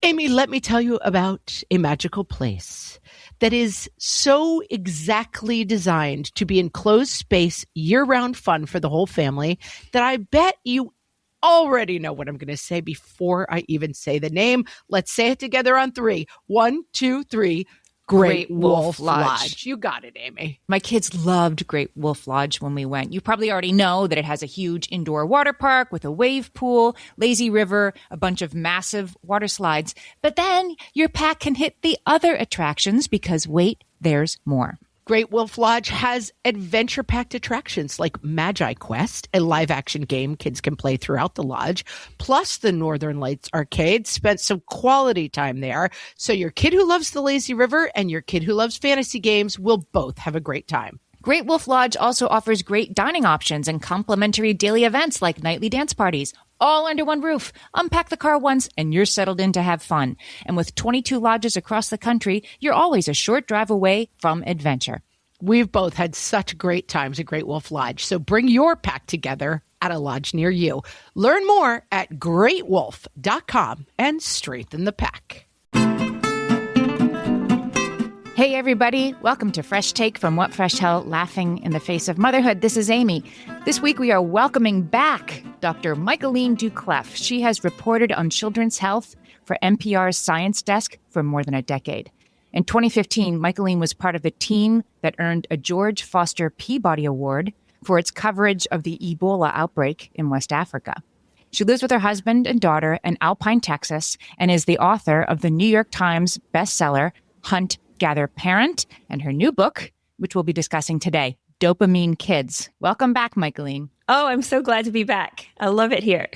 Amy, let me tell you about a magical place that is so exactly designed to be enclosed space, year-round fun for the whole family that I bet you already know what I'm going to say before I even say the name. Let's say it together on three. 1, 2, 3. Great Wolf Lodge. You got it, Amy. My kids loved Great Wolf Lodge when we went. You probably already know that it has a huge indoor water park with a wave pool, lazy river, a bunch of massive water slides. But then your pack can hit the other attractions because wait, there's more. Great Wolf Lodge has adventure-packed attractions like Magi Quest, a live-action game kids can play throughout the lodge, plus the Northern Lights Arcade. Spent some quality time there, so your kid who loves the lazy river and your kid who loves fantasy games will both have a great time. Great Wolf Lodge also offers great dining options and complimentary daily events like nightly dance parties, all under one roof. Unpack the car once and you're settled in to have fun. And with 22 lodges across the country, you're always a short drive away from adventure. We've both had such great times at Great Wolf Lodge, so bring your pack together at a lodge near you. Learn more at greatwolf.com and strengthen the pack. Hey everybody, welcome to Fresh Take from What Fresh Hell, Laughing in the Face of Motherhood. This is Amy. This week we are welcoming back Dr. Michaeleen Doucleff. She has reported on children's health for NPR's Science Desk for more than a decade. In 2015, Michaeleen was part of the team that earned a George Foster Peabody Award for its coverage of the Ebola outbreak in West Africa. She lives with her husband and daughter in Alpine, Texas, and is the author of the New York Times bestseller, Hunt, Gather, Parent, and her new book, which we'll be discussing today, Dopamine Kids. Welcome back, Michaeleen. Oh, I'm so glad to be back. I love it here.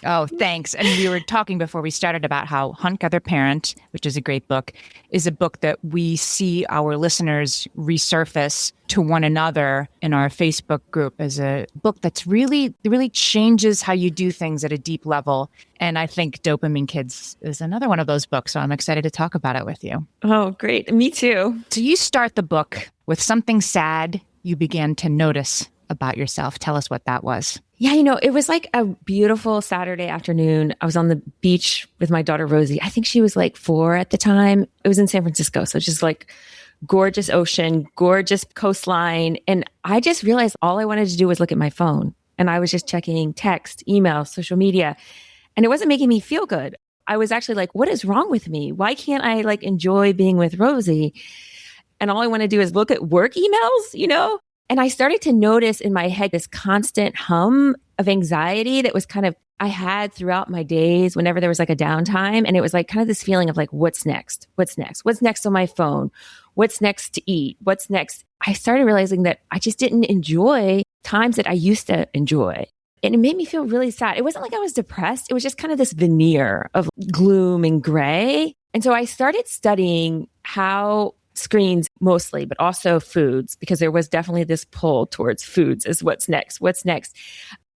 Oh, thanks. And we were talking before we started about how Hunt, Gather, Parent, which is a great book, is a book that we see our listeners resurface to one another in our Facebook group as a book that's really changes how you do things at a deep level. And I think Dopamine Kids is another one of those books. So I'm excited to talk about it with you. Oh, great. Me too. So you start the book with something sad you began to notice about yourself. Tell us what that was. Yeah, it was like a beautiful Saturday afternoon. I was on the beach with my daughter, Rosie. I think she was like 4 at the time. It was in San Francisco. So just like gorgeous ocean, gorgeous coastline. And I just realized all I wanted to do was look at my phone. And I was just checking text, email, social media. And it wasn't making me feel good. I was actually like, what is wrong with me? Why can't I enjoy being with Rosie? And all I want to do is look at work emails, And I started to notice in my head this constant hum of anxiety that was I had throughout my days whenever there was a downtime. And it was kind of this feeling of what's next? What's next? What's next on my phone? What's next to eat? What's next? I started realizing that I just didn't enjoy times that I used to enjoy. And it made me feel really sad. It wasn't like I was depressed. It was just kind of this veneer of gloom and gray. And so I started studying how screens mostly, but also foods, because there was definitely this pull towards foods as what's next,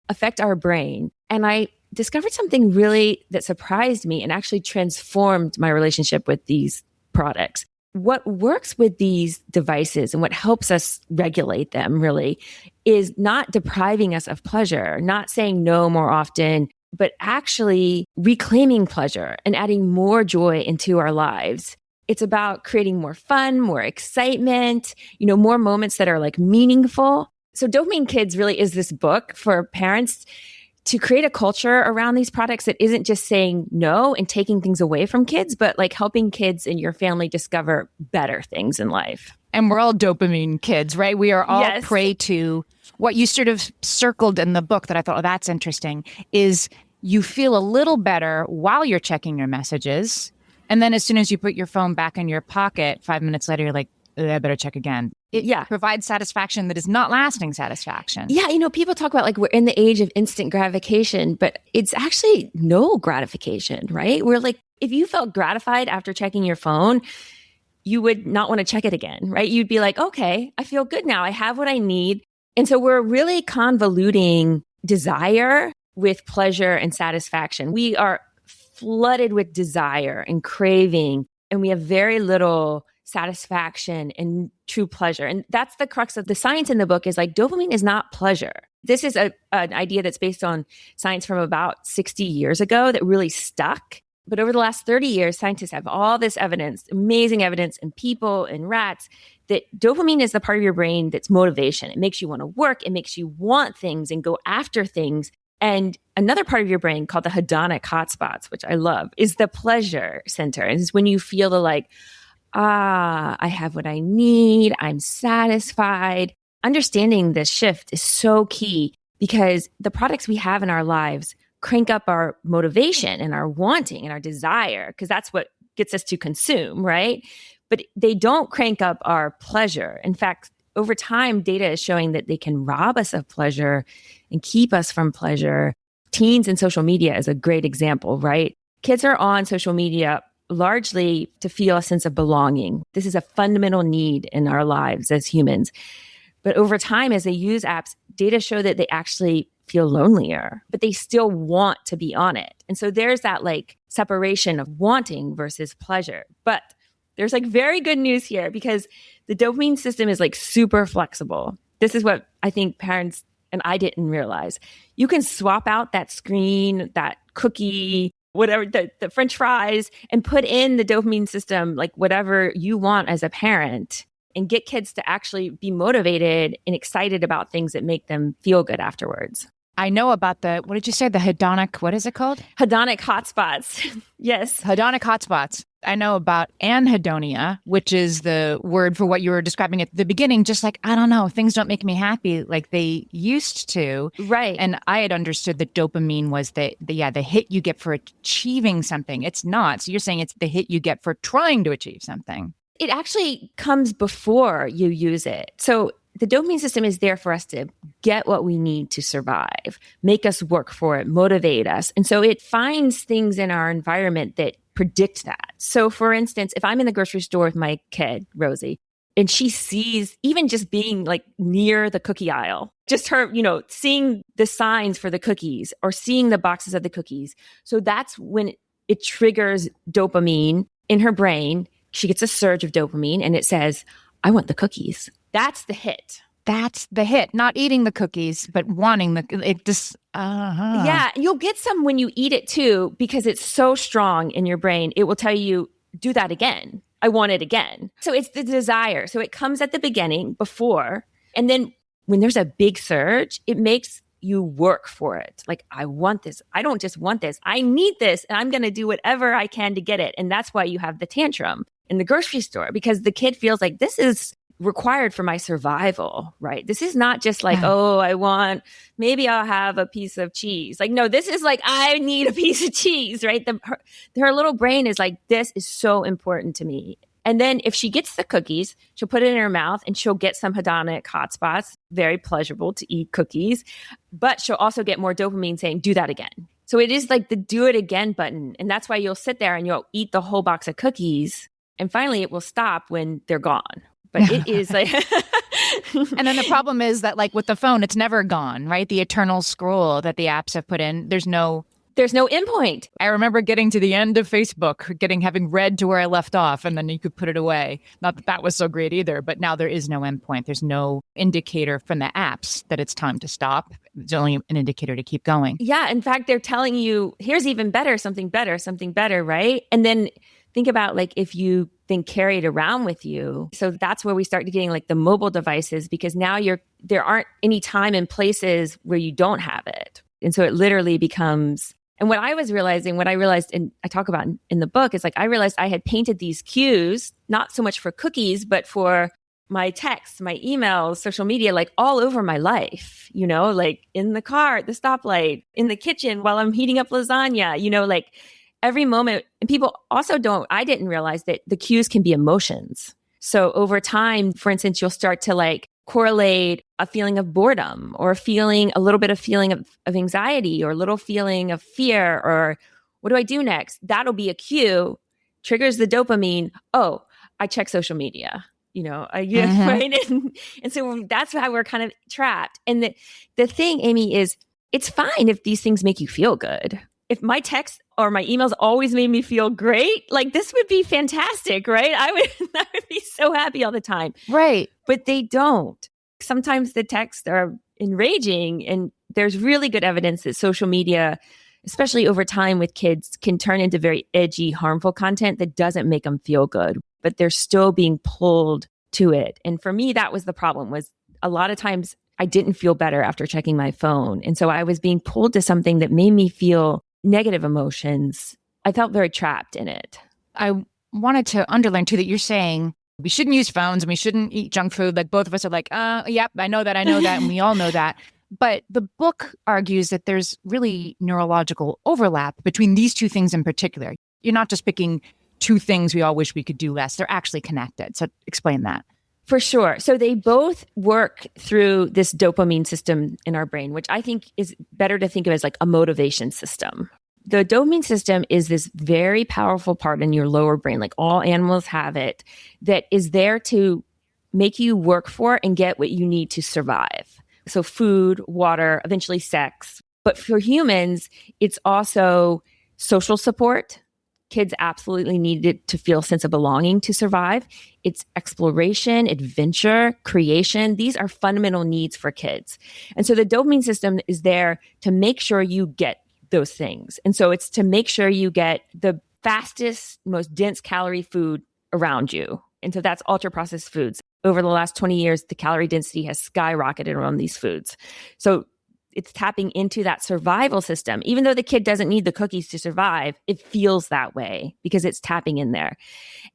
affect our brain. And I discovered something really that surprised me and actually transformed my relationship with these products. What works with these devices and what helps us regulate them really is not depriving us of pleasure, not saying no more often, but actually reclaiming pleasure and adding more joy into our lives. It's about creating more fun, more excitement, more moments that are meaningful. So Dopamine Kids really is this book for parents to create a culture around these products that isn't just saying no and taking things away from kids, but helping kids in your family discover better things in life. And we're all dopamine kids, right? We are all Yes. prey to what you sort of circled in the book that I thought, oh, that's interesting, is you feel a little better while you're checking your messages. And then as soon as you put your phone back in your pocket, 5 minutes later, you're like, I better check again. It provides satisfaction that is not lasting satisfaction. Yeah, people talk about we're in the age of instant gratification, but it's actually no gratification, right? We're if you felt gratified after checking your phone, you would not want to check it again, right? You'd be like, okay, I feel good now. I have what I need. And so we're really convoluting desire with pleasure and satisfaction. We are flooded with desire and craving, and we have very little satisfaction and true pleasure. And that's the crux of the science in the book is dopamine is not pleasure. This is an idea that's based on science from about 60 years ago that really stuck. But over the last 30 years, scientists have all this evidence, amazing evidence in people and rats, that dopamine is the part of your brain that's motivation. It makes you want to work. It makes you want things and go after things. And another part of your brain called the hedonic hotspots, which I love, is the pleasure center. And it's when you feel the like, I have what I need. I'm satisfied. Understanding this shift is so key because the products we have in our lives crank up our motivation and our wanting and our desire, because that's what gets us to consume, right? But they don't crank up our pleasure. In fact, over time, data is showing that they can rob us of pleasure and keep us from pleasure. Teens and social media is a great example, right? Kids are on social media largely to feel a sense of belonging. This is a fundamental need in our lives as humans. But over time, as they use apps, data show that they actually feel lonelier, but they still want to be on it. And so there's that like separation of wanting versus pleasure. But there's like very good news here because the dopamine system is like super flexible. This is what I think parents and I didn't realize. You can swap out that screen, that cookie, whatever, the French fries, and put in the dopamine system, like whatever you want as a parent, and get kids to actually be motivated and excited about things that make them feel good afterwards. I know about what did you say? The hedonic, what is it called? Hedonic hotspots. Yes. Hedonic hotspots. I know about anhedonia, which is the word for what you were describing at the beginning. Just like, I don't know, things don't make me happy like they used to. Right. And I had understood that dopamine was the hit you get for achieving something. It's not. So you're saying it's the hit you get for trying to achieve something. It actually comes before you use it. So the dopamine system is there for us to get what we need to survive, make us work for it, motivate us. And so it finds things in our environment that predict that. So for instance, if I'm in the grocery store with my kid, Rosie, and she sees even just being like near the cookie aisle, just her, seeing the signs for the cookies or seeing the boxes of the cookies. So that's when it triggers dopamine in her brain. She gets a surge of dopamine and it says, I want the cookies. That's the hit. That's the hit. Not eating the cookies, but wanting it just, Yeah, you'll get some when you eat it too, because it's so strong in your brain. It will tell you, do that again. I want it again. So it's the desire. So it comes at the beginning before. And then when there's a big surge, it makes you work for it. Like, I want this. I don't just want this. I need this. And I'm going to do whatever I can to get it. And that's why you have the tantrum in the grocery store, because the kid feels like this is required for my survival, right? This is not just like, maybe I'll have a piece of cheese. Like, no, this is like, I need a piece of cheese, right? Her little brain is like, this is so important to me. And then if she gets the cookies, she'll put it in her mouth and she'll get some hedonic hotspots, very pleasurable to eat cookies, but she'll also get more dopamine saying, do that again. So it is like the do it again button. And that's why you'll sit there and you'll eat the whole box of cookies. And finally it will stop when they're gone. But it is like... And then the problem is that like with the phone, it's never gone, right? The eternal scroll that the apps have put in, there's no endpoint. I remember getting to the end of Facebook, having read to where I left off, and then you could put it away. Not that that was so great either, but now there is no endpoint. There's no indicator from the apps that it's time to stop. It's only an indicator to keep going. Yeah. In fact, they're telling you, here's even better, something better, right? And then think about like if you then carry it around with you. So that's where we start getting like the mobile devices, because now there aren't any time and places where you don't have it. And so it literally becomes, and what I realized, and I talk about in the book, is like I realized I had painted these cues, not so much for cookies, but for my texts, my emails, social media, like all over my life, like in the car, at the stoplight, in the kitchen while I'm heating up lasagna, like every moment. And people also I didn't realize that the cues can be emotions. So over time, for instance, you'll start to like correlate a feeling of boredom or a little bit of feeling of anxiety or a little feeling of fear or what do I do next? That'll be a cue, triggers the dopamine. Oh, I check social media, right? And so that's how we're kind of trapped. And the thing, Amy, is it's fine if these things make you feel good. If my texts or my emails always made me feel great, like this would be fantastic, right? I would be so happy all the time. Right. But they don't. Sometimes the texts are enraging, and there's really good evidence that social media especially over time with kids, can turn into very edgy, harmful content that doesn't make them feel good, but they're still being pulled to it. And for me, that was the problem, was a lot of times I didn't feel better after checking my phone. And so I was being pulled to something that made me feel negative emotions. I felt very trapped in it. I wanted to underline too that you're saying we shouldn't use phones and we shouldn't eat junk food. Like both of us are like, yep, I know that, and we all know that. But the book argues that there's really neurological overlap between these two things in particular. You're not just picking two things we all wish we could do less. They're actually connected. So explain that. For sure. So they both work through this dopamine system in our brain, which I think is better to think of as like a motivation system. The dopamine system is this very powerful part in your lower brain, like all animals have it, that is there to make you work for and get what you need to survive. So food, water, eventually sex. But for humans, it's also social support. Kids absolutely need it to feel a sense of belonging to survive. It's exploration, adventure, creation. These are fundamental needs for kids. And so the dopamine system is there to make sure you get those things. And so it's to make sure you get the fastest, most dense calorie food around you. And so that's ultra processed foods. Over the last 20 years, the calorie density has skyrocketed around these foods. So it's tapping into that survival system. Even though the kid doesn't need the cookies to survive, it feels that way because it's tapping in there.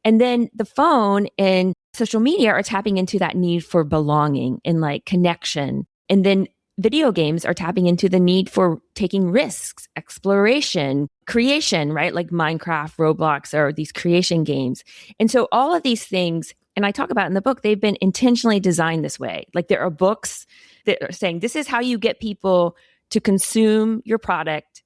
And then the phone and social media are tapping into that need for belonging and like connection. And then video games are tapping into the need for taking risks, exploration, creation, right? Like Minecraft, Roblox, or these creation games. And so all of these things, and I talk about in the book, they've been intentionally designed this way. Like there are books that are saying this is how you get people to consume your product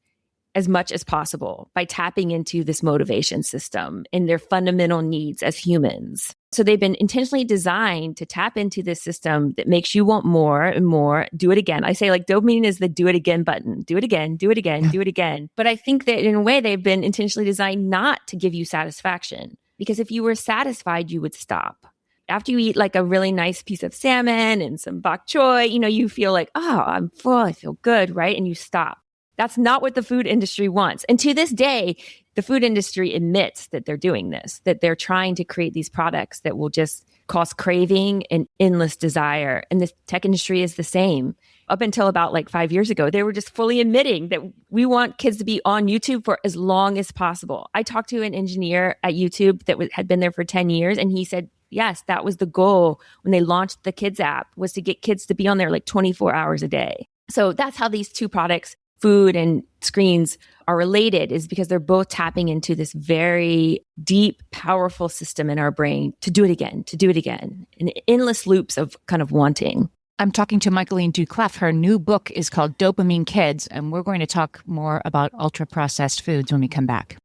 as much as possible by tapping into this motivation system and their fundamental needs as humans. So they've been intentionally designed to tap into this system that makes you want more and more. Do it again. I say like dopamine is the do it again button. Do it again, do it again, do it again. But I think that in a way they've been intentionally designed not to give you satisfaction, because if you were satisfied, you would stop. After you eat like a really nice piece of salmon and some bok choy, you feel like, oh, I'm full, I feel good, right? And you stop. That's not what the food industry wants. And to this day, the food industry admits that they're doing this, that they're trying to create these products that will just cause craving and endless desire. And the tech industry is the same. Up until about like 5 years ago, they were just fully admitting that we want kids to be on YouTube for as long as possible. I talked to an engineer at YouTube that had been there for 10 years, and he said, yes, that was the goal when they launched the kids app, was to get kids to be on there like 24 hours a day. So that's how these two products, food and screens, are related, is because they're both tapping into this very deep, powerful system in our brain to do it again, and endless loops of kind of wanting. I'm talking to Michaeleen Doucleff. Her new book is called Dopamine Kids, and we're going to talk more about ultra-processed foods when we come back.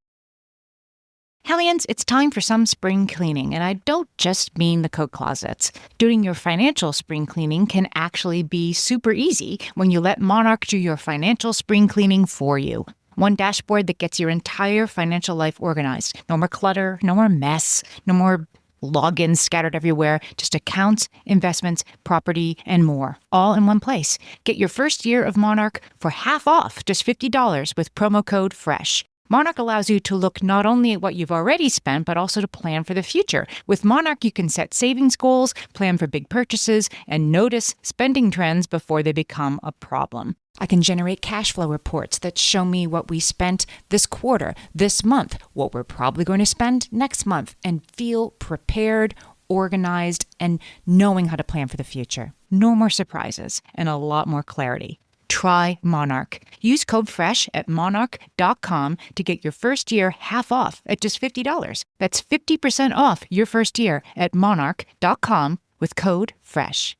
Hellions, it's time for some spring cleaning, and I don't just mean the coat closets. Doing your financial spring cleaning can actually be super easy when you let Monarch do your financial spring cleaning for you. One dashboard that gets your entire financial life organized. No more clutter, no more mess, no more logins scattered everywhere, just accounts, investments, property, and more, all in one place. Get your first year of Monarch for half off, just $50 with promo code FRESH. Monarch allows you to look not only at what you've already spent, but also to plan for the future. With Monarch, you can set savings goals, plan for big purchases, and notice spending trends before they become a problem. I can generate cash flow reports that show me what we spent this quarter, this month, what we're probably going to spend next month, and feel prepared, organized, and knowing how to plan for the future. No more surprises and a lot more clarity. Try Monarch. Use code FRESH at monarch.com to get your first year half off at just $50. That's 50% off your first year at monarch.com with code FRESH.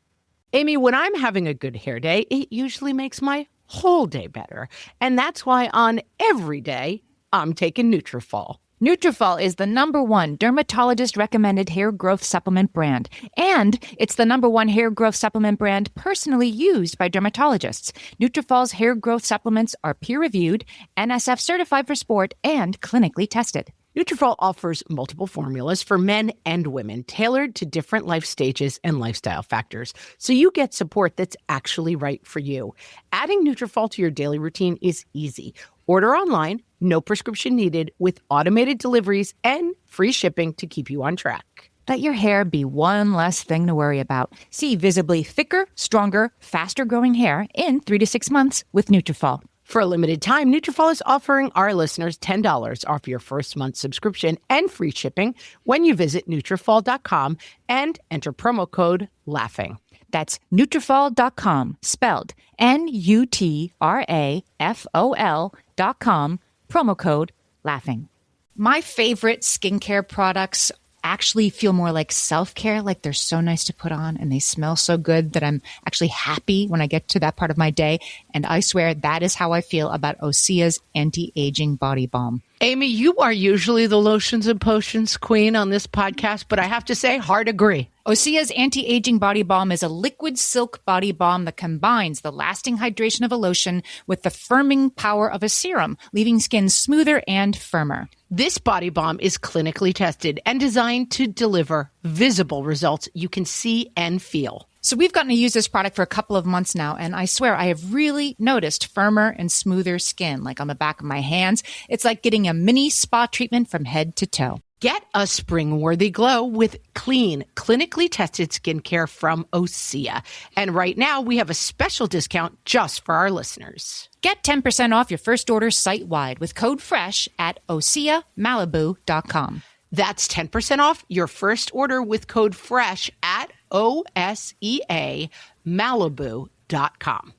Amy, when I'm having a good hair day, it usually makes my whole day better. And that's why on every day, I'm taking Nutrafol. Nutrafol is the #1 dermatologist-recommended hair growth supplement brand. And it's the #1 hair growth supplement brand personally used by dermatologists. Nutrafol's hair growth supplements are peer-reviewed, NSF certified for sport, and clinically tested. Nutrafol offers multiple formulas for men and women, tailored to different life stages and lifestyle factors, so you get support that's actually right for you. Adding Nutrafol to your daily routine is easy. Order online, no prescription needed, with automated deliveries and free shipping to keep you on track. Let your hair be one less thing to worry about. See visibly thicker, stronger, faster-growing hair in 3 to 6 months with Nutrafol. For a limited time, Nutrafol is offering our listeners $10 off your first month subscription and free shipping when you visit Nutrafol.com and enter promo code LAUGHING. That's Nutrafol.com, spelled Nutrafol.com, promo code LAUGHING. My favorite skincare products actually feel more like self-care, like they're so nice to put on and they smell so good that I'm actually happy when I get to that part of my day. And I swear that is how I feel about Osea's anti-aging body balm. Amy, you are usually the lotions and potions queen on this podcast, but I have to say, hard agree. Osea's anti-aging body balm is a liquid silk body balm that combines the lasting hydration of a lotion with the firming power of a serum, leaving skin smoother and firmer. This body balm is clinically tested and designed to deliver visible results you can see and feel. So we've gotten to use this product for a couple of months now, and I swear I have really noticed firmer and smoother skin, like on the back of my hands. It's like getting a mini spa treatment from head to toe. Get a spring-worthy glow with clean, clinically tested skincare from Osea. And right now, we have a special discount just for our listeners. Get 10% off your first order site-wide with code FRESH at OseaMalibu.com. That's 10% off your first order with code FRESH at OSEAMalibu.com.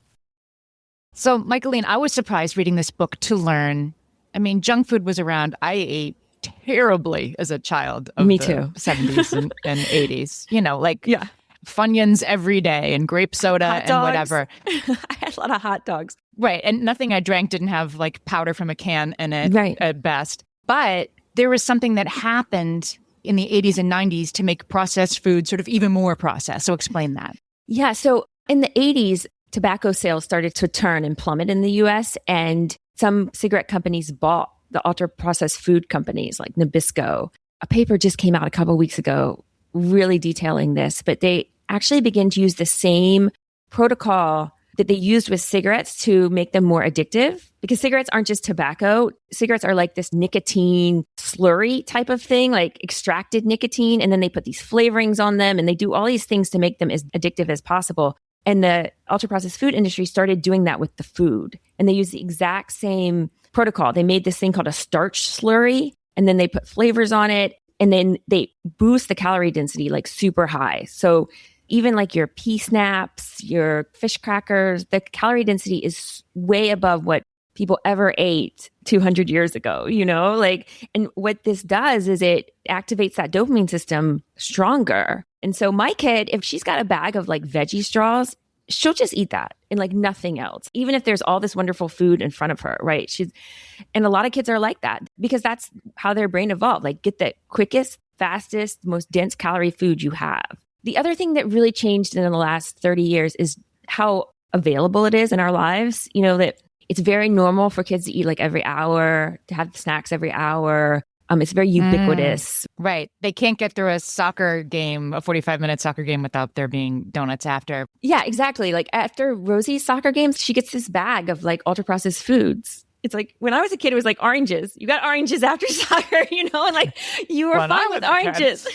So, Michaeleen, I was surprised reading this book to learn. I mean, junk food was around. I ate terribly as a child of Me the too. 70s and 80s. You know, like Funyuns every day and grape soda and whatever. I had a lot of hot dogs. Right. And nothing I drank didn't have like powder from a can in it at best. But there was something that happened in the 80s and 90s to make processed food sort of even more processed. So explain that. Yeah. So in the 80s, tobacco sales started to turn and plummet in the US, and some cigarette companies bought the ultra-processed food companies like Nabisco. A paper just came out a couple of weeks ago really detailing this, but they actually began to use the same protocol that they used with cigarettes to make them more addictive, because cigarettes aren't just tobacco. Cigarettes are like this nicotine slurry type of thing, like extracted nicotine, and then they put these flavorings on them and they do all these things to make them as addictive as possible. And the ultra-processed food industry started doing that with the food, and they used the exact same protocol. They made this thing called a starch slurry, and then they put flavors on it, and then they boost the calorie density like super high. So even like your pea snaps, your fish crackers, the calorie density is way above what people ever ate 200 years ago, you know, like, and what this does is it activates that dopamine system stronger. And so my kid, if she's got a bag of like veggie straws, she'll just eat that and like nothing else, even if there's all this wonderful food in front of her, right? And a lot of kids are like that because that's how their brain evolved. Like, get the quickest, fastest, most dense calorie food you have. The other thing that really changed in the last 30 years is how available it is in our lives. You know, that it's very normal for kids to eat like every hour, to have snacks every hour. It's very ubiquitous. Right. They can't get through a soccer game, a 45-minute soccer game, without there being donuts after. Yeah, exactly. Like after Rosie's soccer games, she gets this bag of like ultra-processed foods. It's like, when I was a kid, it was like oranges. You got oranges after soccer, you know, and like you were fine with oranges.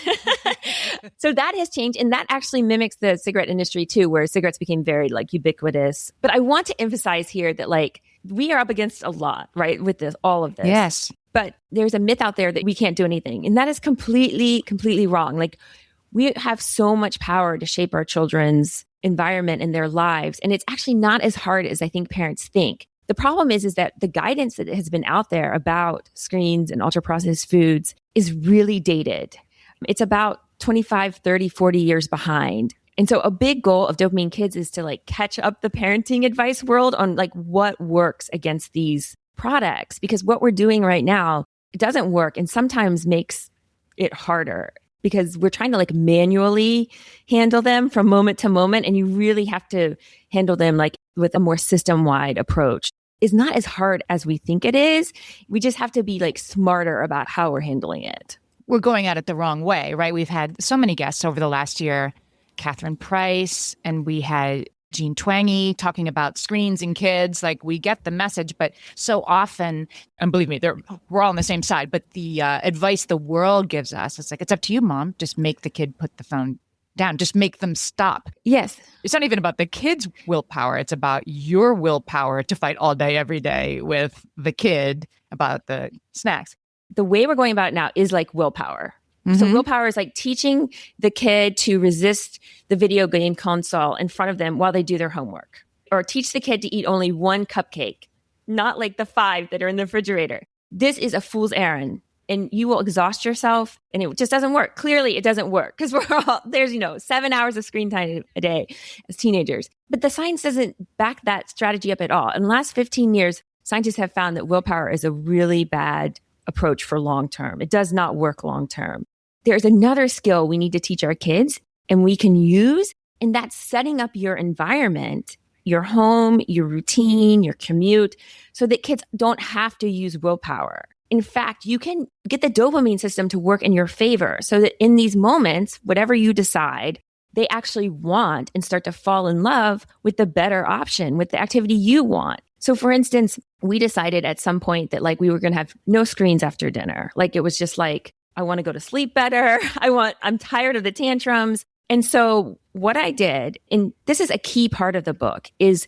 So that has changed. And that actually mimics the cigarette industry too, where cigarettes became very like ubiquitous. But I want to emphasize here that like we are up against a lot, right, with all of this. Yes. But there's a myth out there that we can't do anything. And that is completely, completely wrong. Like, we have so much power to shape our children's environment and their lives. And it's actually not as hard as I think parents think. The problem is that the guidance that has been out there about screens and ultra-processed foods is really dated. It's about 25, 30, 40 years behind. And so a big goal of Dopamine Kids is to like catch up the parenting advice world on like what works against these products, because what we're doing right now, it doesn't work and sometimes makes it harder because we're trying to like manually handle them from moment to moment. And you really have to handle them like with a more system-wide approach. It's not as hard as we think it is. We just have to be like smarter about how we're handling it. We're going at it the wrong way, right? We've had so many guests over the last year, Catherine Price, and we had Jean Twangy talking about screens and kids. Like, we get the message, but so often, and believe me, we're all on the same side, but the advice the world gives us, it's like, it's up to you, mom. Just make the kid put the phone down. Just make them stop. Yes. It's not even about the kids' willpower. It's about your willpower to fight all day, every day with the kid about the snacks. The way we're going about it now is like willpower. So willpower is like teaching the kid to resist the video game console in front of them while they do their homework. Or teach the kid to eat only one cupcake, not like the 5 that are in the refrigerator. This is a fool's errand. And you will exhaust yourself, and it just doesn't work. Clearly, it doesn't work because there's 7 hours of screen time a day as teenagers. But the science doesn't back that strategy up at all. In the last 15 years, scientists have found that willpower is a really bad approach for long term. It does not work long term. There's another skill we need to teach our kids and we can use, and that's setting up your environment, your home, your routine, your commute, so that kids don't have to use willpower. In fact, you can get the dopamine system to work in your favor so that in these moments, whatever you decide, they actually want and start to fall in love with the better option, with the activity you want. So for instance, we decided at some point that like we were going to have no screens after dinner. Like it was just like, I want to go to sleep better. I'm tired of the tantrums. And so what I did, and this is a key part of the book, is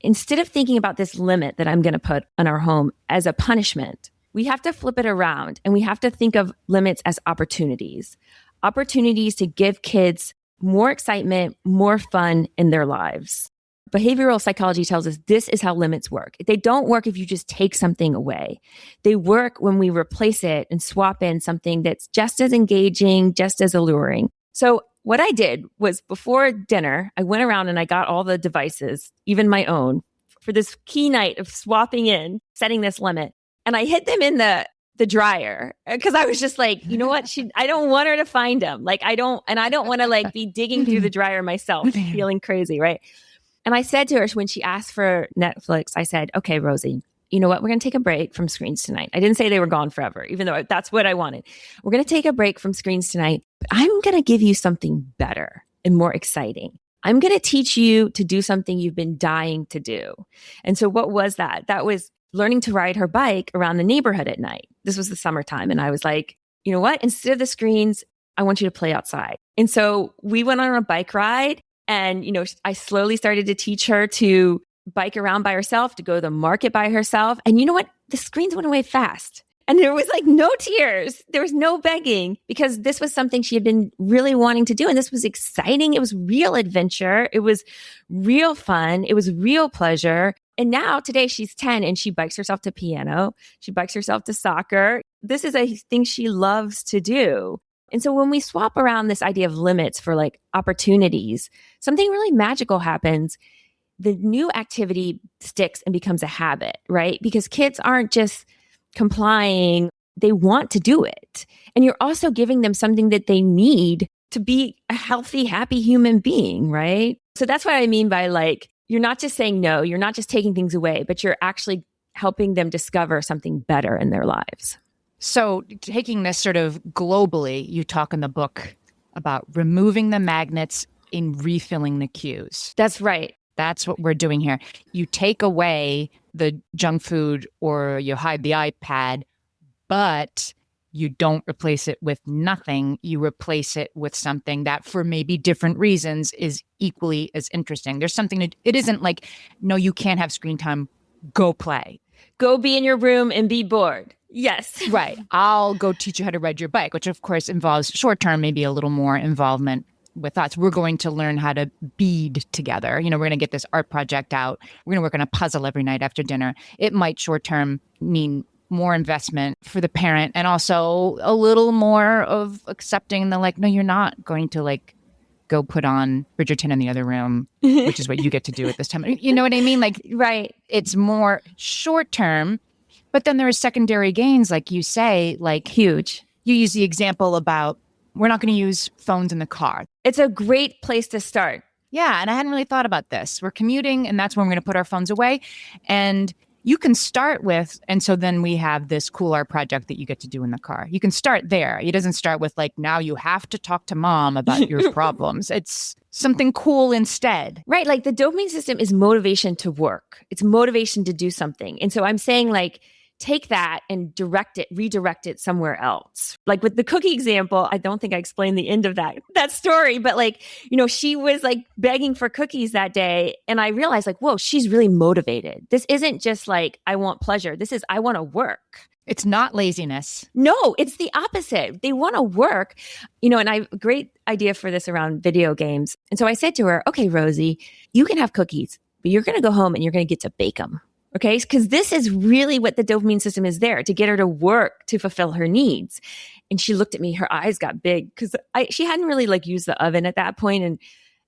instead of thinking about this limit that I'm going to put on our home as a punishment, we have to flip it around and we have to think of limits as opportunities to give kids more excitement, more fun in their lives. Behavioral psychology tells us this is how limits work. They don't work if you just take something away. They work when we replace it and swap in something that's just as engaging, just as alluring. So what I did was before dinner, I went around and I got all the devices, even my own, for this key night of swapping in, setting this limit. And I hid them in the dryer because I was just like, you know what? I don't want her to find them. Like I don't want to like be digging through the dryer myself, feeling crazy, right? And I said to her when she asked for Netflix, I said, okay, Rosie, you know what? We're going to take a break from screens tonight. I didn't say they were gone forever, even though that's what I wanted. We're going to take a break from screens tonight. But I'm going to give you something better and more exciting. I'm going to teach you to do something you've been dying to do. And so what was that? That was learning to ride her bike around the neighborhood at night. This was the summertime. And I was like, you know what? Instead of the screens, I want you to play outside. And so we went on a bike ride. And, I slowly started to teach her to bike around by herself, to go to the market by herself. And you know what? The screens went away fast. And there was like no tears. There was no begging because this was something she had been really wanting to do. And this was exciting. It was real adventure. It was real fun. It was real pleasure. And now today she's 10 and she bikes herself to piano. She bikes herself to soccer. This is a thing she loves to do. And so when we swap around this idea of limits for like opportunities, something really magical happens. The new activity sticks and becomes a habit, right? Because kids aren't just complying, they want to do it. And you're also giving them something that they need to be a healthy, happy human being, right? So that's what I mean by like, you're not just saying no, you're not just taking things away, but you're actually helping them discover something better in their lives. So taking this sort of globally, you talk in the book about removing the magnets and refilling the cues. That's right. That's what we're doing here. You take away the junk food or you hide the iPad, but you don't replace it with nothing. You replace it with something that for maybe different reasons is equally as interesting. There's something it isn't like, no, you can't have screen time. Go play. Go be in your room and be bored. Yes. Right. I'll go teach you how to ride your bike, which of course involves short-term, maybe a little more involvement with us. We're going to learn how to bead together. We're going to get this art project out. We're going to work on a puzzle every night after dinner. It might short-term mean more investment for the parent and also a little more of accepting the like, no, you're not going to like go put on Bridgerton in the other room, which is what you get to do at this time. You know what I mean? Like, right. It's more short-term. But then there are secondary gains, like you say, like huge. You use the example about we're not going to use phones in the car. It's a great place to start. Yeah. And I hadn't really thought about this. We're commuting and that's when we're going to put our phones away. And you can start with, and so then we have this cool art project that you get to do in the car. You can start there. It doesn't start with like, now you have to talk to mom about your problems. It's something cool instead. Right. Like the dopamine system is motivation to work. It's motivation to do something. And so I'm saying like, take that and redirect it somewhere else. Like with the cookie example, I don't think I explained the end of that story, but like, she was like begging for cookies that day. And I realized like, whoa, she's really motivated. This isn't just like, I want pleasure. This is, I want to work. It's not laziness. No, it's the opposite. They want to work, and I have a great idea for this around video games. And so I said to her, okay, Rosie, you can have cookies, but you're going to go home and you're going to get to bake them. Okay. Because this is really what the dopamine system is there to get her to work to fulfill her needs. And she looked at me, her eyes got big because she hadn't really like used the oven at that point. And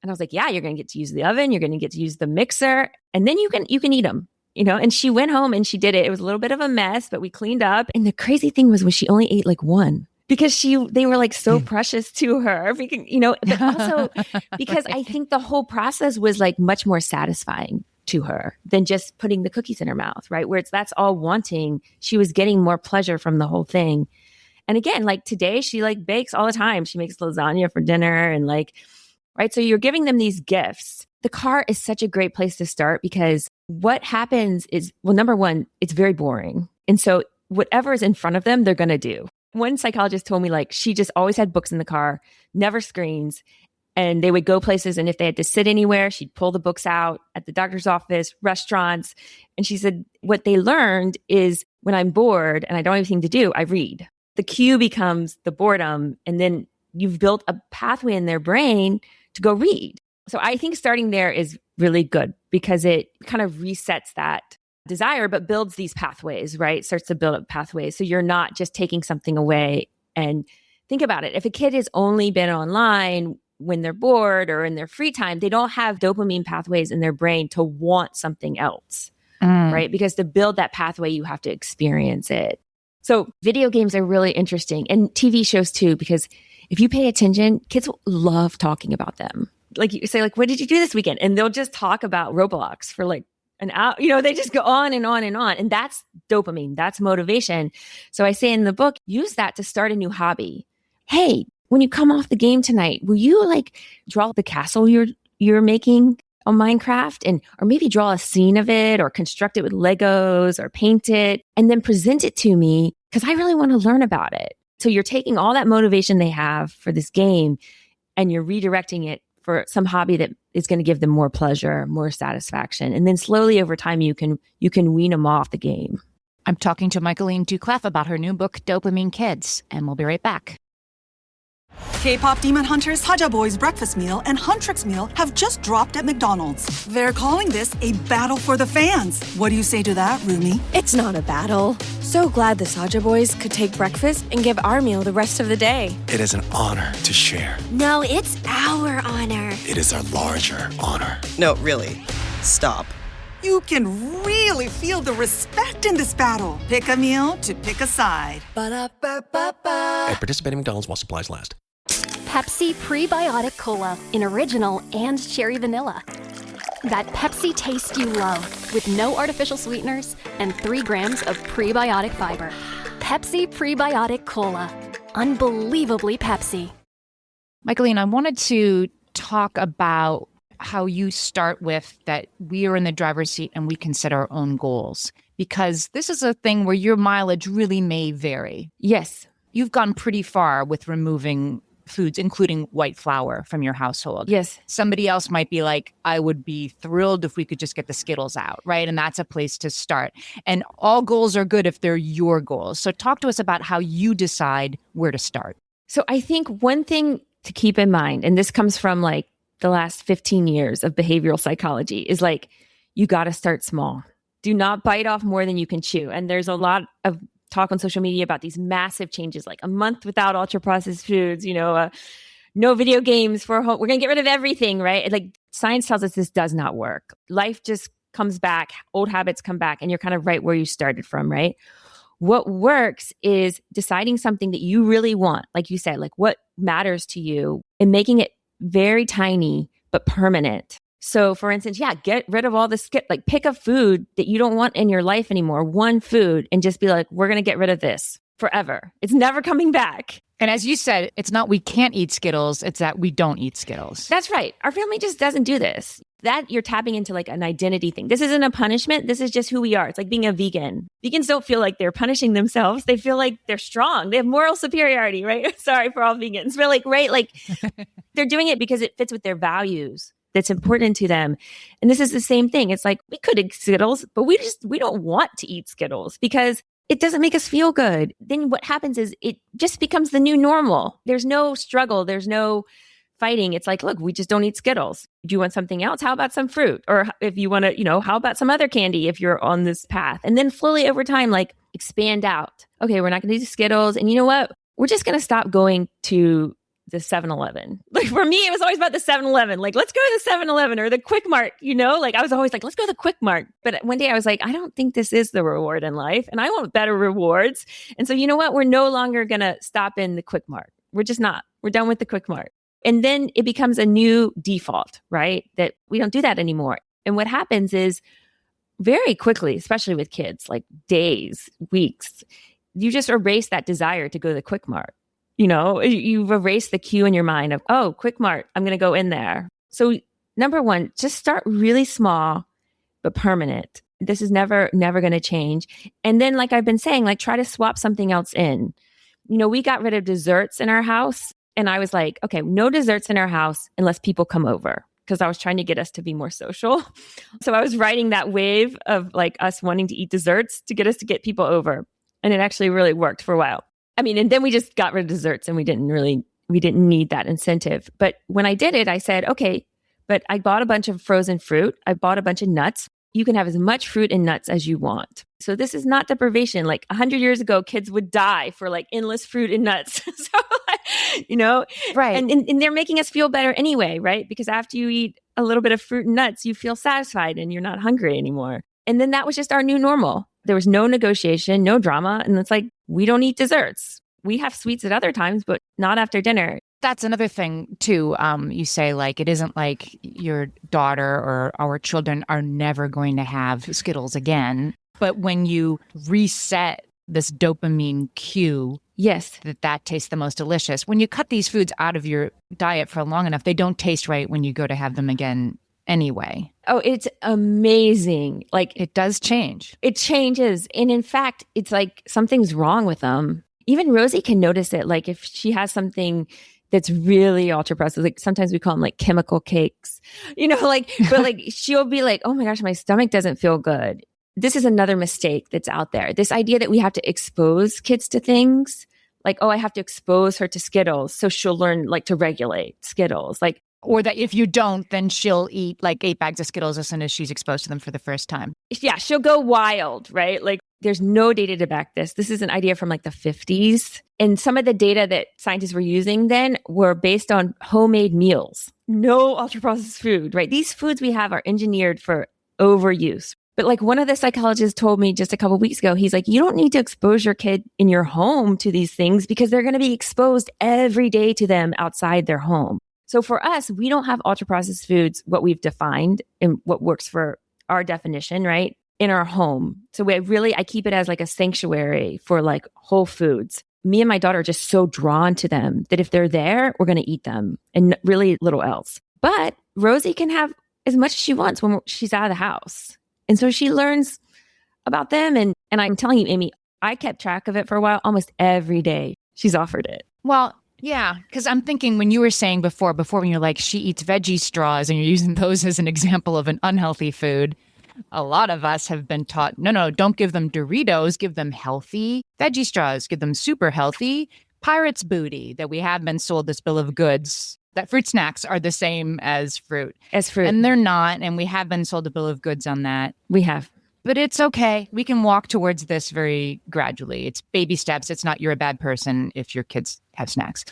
I was like, yeah, you're going to get to use the oven. You're going to get to use the mixer and then you can eat them, and she went home and she did it. It was a little bit of a mess, but we cleaned up. And the crazy thing was she only ate like one because they were like so precious to her, but also because I think the whole process was like much more satisfying to her than just putting the cookies in her mouth, right? Where that's all wanting. She was getting more pleasure from the whole thing. And again, like today, she like bakes all the time. She makes lasagna for dinner and like, right? So you're giving them these gifts. The car is such a great place to start because what happens is, well, number one, it's very boring. And so whatever is in front of them, they're going to do. One psychologist told me like she just always had books in the car, never screens. And they would go places. And if they had to sit anywhere, she'd pull the books out at the doctor's office, restaurants. And she said, what they learned is when I'm bored and I don't have anything to do, I read. The cue becomes the boredom. And then you've built a pathway in their brain to go read. So I think starting there is really good because it kind of resets that desire, but builds these pathways, right? Starts to build up pathways. So you're not just taking something away. And think about it. If a kid has only been online when they're bored or in their free time, they don't have dopamine pathways in their brain to want something else, right? Because to build that pathway, you have to experience it. So video games are really interesting and TV shows too, because if you pay attention, kids love talking about them. Like you say, like, what did you do this weekend? And they'll just talk about Roblox for like an hour. They just go on and on and on. And that's dopamine. That's motivation. So I say in the book, use that to start a new hobby. Hey, when you come off the game tonight, will you like draw the castle you're making on Minecraft or maybe draw a scene of it or construct it with Legos or paint it and then present it to me because I really want to learn about it. So you're taking all that motivation they have for this game and you're redirecting it for some hobby that is going to give them more pleasure, more satisfaction. And then slowly over time, you can wean them off the game. I'm talking to Michaeleen Doucleff about her new book, Dopamine Kids, and we'll be right back. K-pop demon hunters Haja Boy's breakfast meal and Huntrix meal have just dropped at McDonald's. They're calling this a battle for the fans. What do you say to that, Rumi? It's not a battle. So glad the Saja Boys could take breakfast and give our meal the rest of the day. It is an honor to share. No, it's our honor. It is our larger honor. No, really. Stop. You can really feel the respect in this battle. Pick a meal to pick a side. Ba-da-ba-ba-ba. At participating McDonald's while supplies last. Pepsi Prebiotic Cola in original and cherry vanilla. That Pepsi taste you love with no artificial sweeteners and 3 grams of prebiotic fiber. Pepsi Prebiotic Cola. Unbelievably Pepsi. Michaeleen, I wanted to talk about how you start with that we are in the driver's seat and we can set our own goals, because this is a thing where your mileage really may vary. Yes. You've gone pretty far with removing foods, including white flour, from your household. Yes. Somebody else might be like, I would be thrilled if we could just get the Skittles out, right? And that's a place to start. And all goals are good if they're your goals. So talk to us about how you decide where to start. So I think one thing to keep in mind, and this comes from like the last 15 years of behavioral psychology, is like, you got to start small. Do not bite off more than you can chew. And there's a lot of talk on social media about these massive changes, like a month without ultra processed foods, no video games for home. We're going to get rid of everything, right? Like science tells us this does not work. Life just comes back. Old habits come back and you're kind of right where you started from, right? What works is deciding something that you really want. Like you said, like what matters to you and making it very tiny, but permanent. So for instance, get rid of all the like pick a food that you don't want in your life anymore, one food, and just be like, we're going to get rid of this forever. It's never coming back. And as you said, it's not we can't eat Skittles, it's that we don't eat Skittles. That's right. Our family just doesn't do this. That you're tapping into like an identity thing. This isn't a punishment. This is just who we are. It's like being a vegan. Vegans don't feel like they're punishing themselves. They feel like they're strong. They have moral superiority, right? Sorry for all vegans. But they're doing it because it fits with their values. That's important to them. And this is the same thing. It's like we could eat Skittles, but we don't want to eat Skittles because it doesn't make us feel good. Then what happens is it just becomes the new normal. There's no struggle. There's no fighting. It's like, look, we just don't eat Skittles. Do you want something else? How about some fruit? Or if you want to, how about some other candy if you're on this path? And then slowly over time, like expand out. Okay, we're not going to do Skittles. And you know what? We're just going to stop going to the 7-Eleven. Like for me, it was always about the 7-Eleven. Like, let's go to the 7-Eleven or the Quick Mart, Like I was always like, let's go to the Quick Mart. But one day I was like, I don't think this is the reward in life and I want better rewards. And so you know what? We're no longer going to stop in the Quick Mart. We're just not. We're done with the Quick Mart. And then it becomes a new default, right? That we don't do that anymore. And what happens is very quickly, especially with kids, like days, weeks, you just erase that desire to go to the Quick Mart. You've erased the cue in your mind of, oh, Quick Mart, I'm going to go in there. So number one, just start really small, but permanent. This is never going to change. And then, like I've been saying, like try to swap something else in. We got rid of desserts in our house. And I was like, okay, no desserts in our house unless people come over. Because I was trying to get us to be more social. So I was riding that wave of like us wanting to eat desserts to get us to get people over. And it actually really worked for a while. And then we just got rid of desserts and we didn't need that incentive. But when I did it, I said, okay, but I bought a bunch of frozen fruit. I bought a bunch of nuts. You can have as much fruit and nuts as you want. So this is not deprivation. Like 100 years ago, kids would die for like endless fruit and nuts. Right. And they're making us feel better anyway, right? Because after you eat a little bit of fruit and nuts, you feel satisfied and you're not hungry anymore. And then that was just our new normal. There was no negotiation, no drama. And it's like, we don't eat desserts. We have sweets at other times, but not after dinner. That's another thing too. You say like, it isn't like your daughter or our children are never going to have Skittles again. But when you reset this dopamine cue, yes, that tastes the most delicious. When you cut these foods out of your diet for long enough, they don't taste right when you go to have them again anyway. Oh, it's amazing. Like it does change. It changes. And in fact, it's like something's wrong with them. Even Rosie can notice it. Like if she has something that's really ultra processed, like sometimes we call them like chemical cakes, but like she'll be like, oh my gosh, my stomach doesn't feel good. This is another mistake that's out there. This idea that we have to expose kids to things like, oh, I have to expose her to Skittles so she'll learn like to regulate Skittles. Like, or that if you don't, then she'll eat like 8 bags of Skittles as soon as she's exposed to them for the first time. Yeah, she'll go wild, right? Like there's no data to back this. This is an idea from like the 50s. And some of the data that scientists were using then were based on homemade meals. No ultra-processed food, right? These foods we have are engineered for overuse. But like one of the psychologists told me just a couple of weeks ago, he's like, you don't need to expose your kid in your home to these things because they're going to be exposed every day to them outside their home. So for us, we don't have ultra processed foods, what we've defined and what works for our definition, right? In our home. So I keep it as like a sanctuary for like whole foods. Me and my daughter are just so drawn to them that if they're there, we're going to eat them and really little else. But Rosie can have as much as she wants when she's out of the house. And so she learns about them. And I'm telling you, Amy, I kept track of it for a while. Almost every day she's offered it. Well, yeah, because I'm thinking when you were saying before when you're like, she eats veggie straws and you're using those as an example of an unhealthy food. A lot of us have been taught, no, don't give them Doritos, give them healthy veggie straws, give them super healthy Pirate's Booty that we have been sold this bill of goods. That fruit snacks are the same as fruit. And they're not. And we have been sold a bill of goods on that. We have. But it's okay. We can walk towards this very gradually. It's baby steps. It's not you're a bad person if your kids have snacks.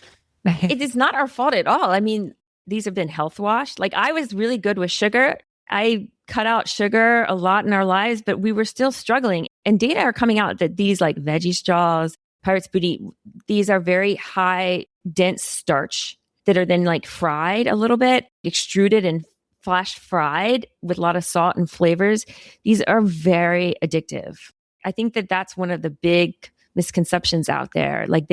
It is not our fault at all. I mean, these have been health washed. Like I was really good with sugar. I cut out sugar a lot in our lives, but we were still struggling. And data are coming out that these like veggie straws, Pirate's Booty, these are very high, dense starch that are then like fried a little bit, extruded and flash fried with a lot of salt and flavors, these are very addictive. I think that that's one of the big misconceptions out there. Like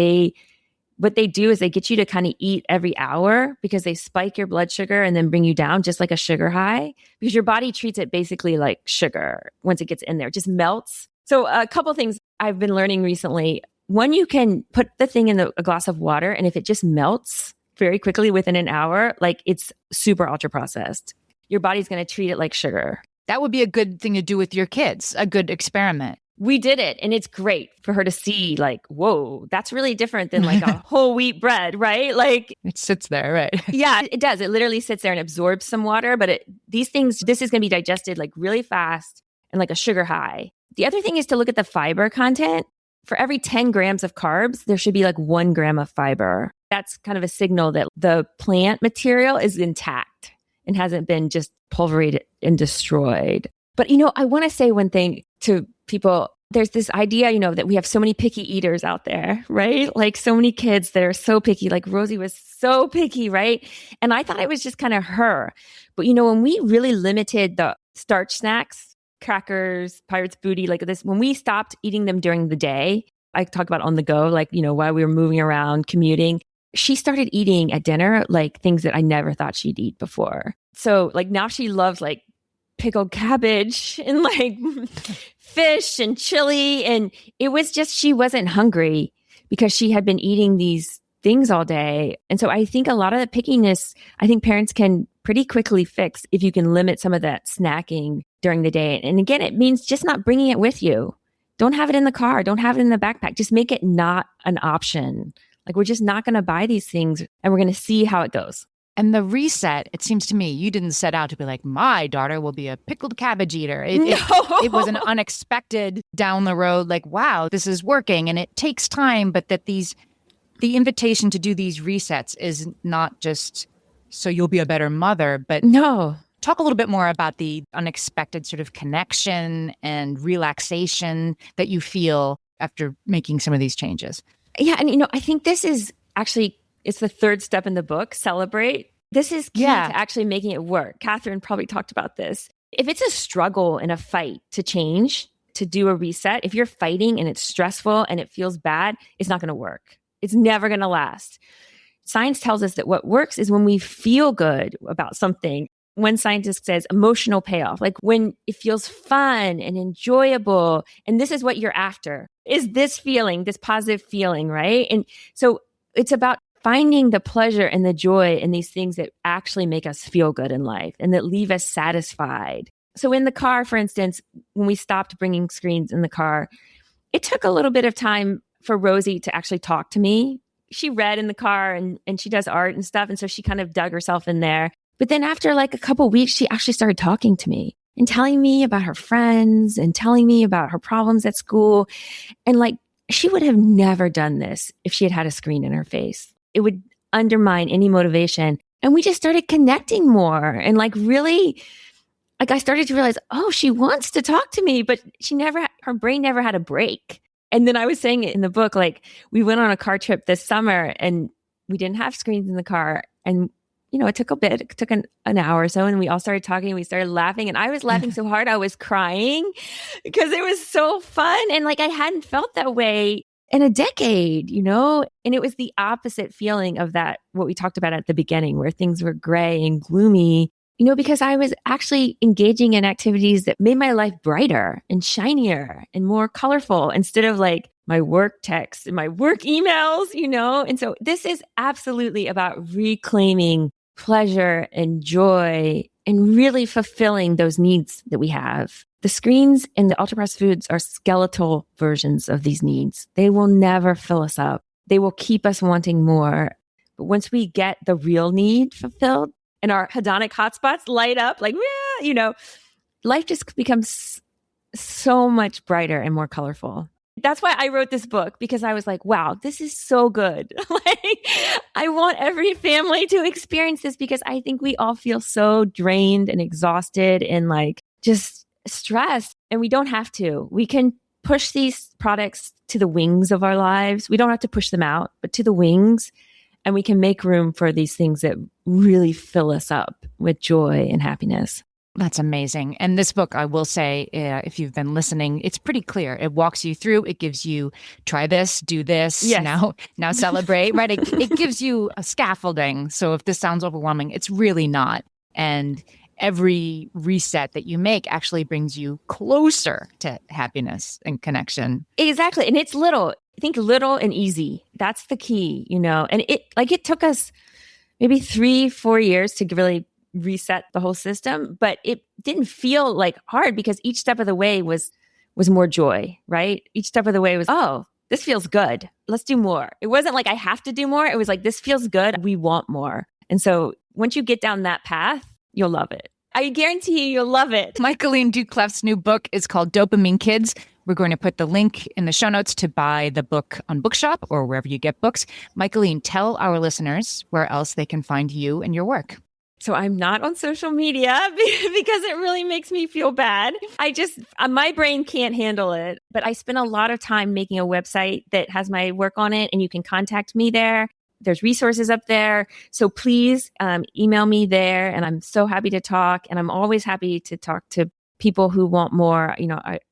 what they do is they get you to kind of eat every hour because they spike your blood sugar and then bring you down just like a sugar high, because your body treats it basically like sugar. Once it gets in there, it just melts. So a couple things I've been learning recently. One, you can put the thing in a glass of water, and if it just melts very quickly within an hour, like it's super ultra processed, your body's going to treat it like sugar. That would be a good thing to do with your kids, a good experiment. We did it, and it's great for her to see, like, whoa, that's really different than like a whole wheat bread, right? Like it sits there, right? Yeah, it does. It literally sits there and absorbs some water, but these things, this is going to be digested like really fast and like a sugar high. The other thing is to look at the fiber content. For every 10 grams of carbs, there should be like 1 gram of fiber. That's kind of a signal that the plant material is intact and hasn't been just pulverized and destroyed. But, I want to say one thing to people. There's this idea, that we have so many picky eaters out there, right? Like so many kids that are so picky, like Rosie was so picky, right? And I thought it was just kind of her. But, when we really limited the starch snacks, crackers, Pirate's Booty, like this, when we stopped eating them during the day, I talk about on the go, like, while we were moving around, commuting, she started eating at dinner, like things that I never thought she'd eat before. So like now she loves like pickled cabbage and like fish and chili. And it was just, she wasn't hungry because she had been eating these things all day. And so I think a lot of the pickiness, I think parents can pretty quickly fix if you can limit some of that snacking during the day. And again, it means just not bringing it with you. Don't have it in the car. Don't have it in the backpack. Just make it not an option. Like we're just not going to buy these things and we're going to see how it goes. And the reset, it seems to me, you didn't set out to be like, my daughter will be a pickled cabbage eater. It was an unexpected down the road, like, wow, this is working. And it takes time, but that the invitation to do these resets is not just so you'll be a better mother, but no. Talk a little bit more about the unexpected sort of connection and relaxation that you feel after making some of these changes. Yeah. And, I think this is actually, it's the third step in the book, celebrate. This is key to actually making it work. Catherine probably talked about this. If it's a struggle and a fight to change, to do a reset, if you're fighting and it's stressful and it feels bad, it's not going to work. It's never going to last. Science tells us that what works is when we feel good about something. One scientist says emotional payoff, like when it feels fun and enjoyable. And this is what you're after, is this feeling, this positive feeling, right? And so it's about finding the pleasure and the joy in these things that actually make us feel good in life and that leave us satisfied. So in the car, for instance, when we stopped bringing screens in the car, it took a little bit of time for Rosie to actually talk to me. She read in the car and she does art and stuff. And so she kind of dug herself in there. But then after like a couple of weeks, she actually started talking to me and telling me about her friends and telling me about her problems at school. And like, she would have never done this if she had had a screen in her face. It would undermine any motivation. And we just started connecting more. And like really, like I started to realize, oh, she wants to talk to me, but her brain never had a break. And then I was saying it in the book, like we went on a car trip this summer and we didn't have screens in the car. And, it took a bit, it took an hour or so. And we all started talking and we started laughing. And I was laughing so hard, I was crying because it was so fun. And like, I hadn't felt that way in a decade, and it was the opposite feeling of that, what we talked about at the beginning, where things were gray and gloomy, because I was actually engaging in activities that made my life brighter and shinier and more colorful instead of like my work texts and my work emails, And so this is absolutely about reclaiming pleasure and joy and really fulfilling those needs that we have. The screens and the ultra-processed foods are skeletal versions of these needs. They will never fill us up. They will keep us wanting more. But once we get the real need fulfilled and our hedonic hotspots light up, like, life just becomes so much brighter and more colorful. That's why I wrote this book, because I was like, wow, this is so good. Like, I want every family to experience this because I think we all feel so drained and exhausted and like just stressed. And we don't have to. We can push these products to the wings of our lives. We don't have to push them out, but to the wings. and we can make room for these things that really fill us up with joy and happiness. That's amazing. And this book, I will say, if you've been listening, it's pretty clear. It walks you through. It gives you try this, do this, Yes. now celebrate, right? It gives you a scaffolding. So if this sounds overwhelming, it's really not. And every reset that you make actually brings you closer to happiness and connection. Exactly. And it's little. I think little and easy. That's the key, And it took us maybe 3-4 years to really reset the whole system, but it didn't feel like hard because each step of the way was more joy, right? Each step of the way was, oh, this feels good. Let's do more. It wasn't like I have to do more. It was like, this feels good. We want more. And so once you get down that path, you'll love it. I guarantee you'll love it. Michaeleen Doucleff's new book is called Dopamine Kids. We're going to put the link in the show notes to buy the book on Bookshop or wherever you get books. Michaeleen, tell our listeners where else they can find you and your work. So I'm not on social media because it really makes me feel bad. My brain can't handle it. But I spend a lot of time making a website that has my work on it, and you can contact me there. There's resources up there. So please email me there, and I'm so happy to talk. And I'm always happy to talk to people who want more.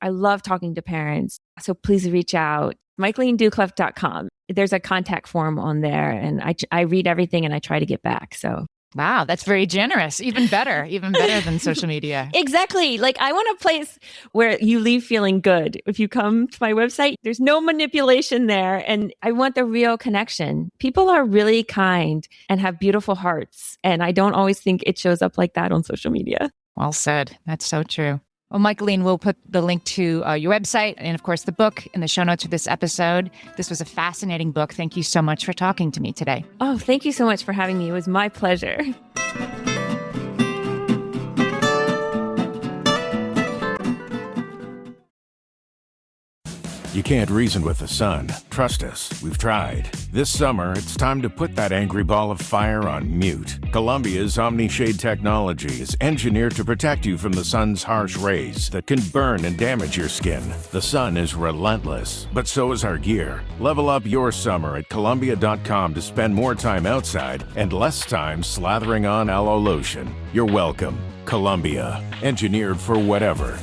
I love talking to parents. So please reach out. MichaeleenDoucleff.com. There's a contact form on there, and I read everything and I try to get back. So. Wow, that's very generous. Even better than social media. Exactly. Like, I want a place where you leave feeling good. If you come to my website, there's no manipulation there. And I want the real connection. People are really kind and have beautiful hearts. And I don't always think it shows up like that on social media. Well said. That's so true. Well, Michaeleen, we'll put the link to your website and, of course, the book in the show notes for this episode. This was a fascinating book. Thank you so much for talking to me today. Oh, thank you so much for having me. It was my pleasure. You can't reason with the sun. Trust us, we've tried. This summer, it's time to put that angry ball of fire on mute. Columbia's Omni-Shade technology is engineered to protect you from the sun's harsh rays that can burn and damage your skin. The sun is relentless, but so is our gear. Level up your summer at Columbia.com to spend more time outside and less time slathering on aloe lotion. You're welcome. Columbia, engineered for whatever.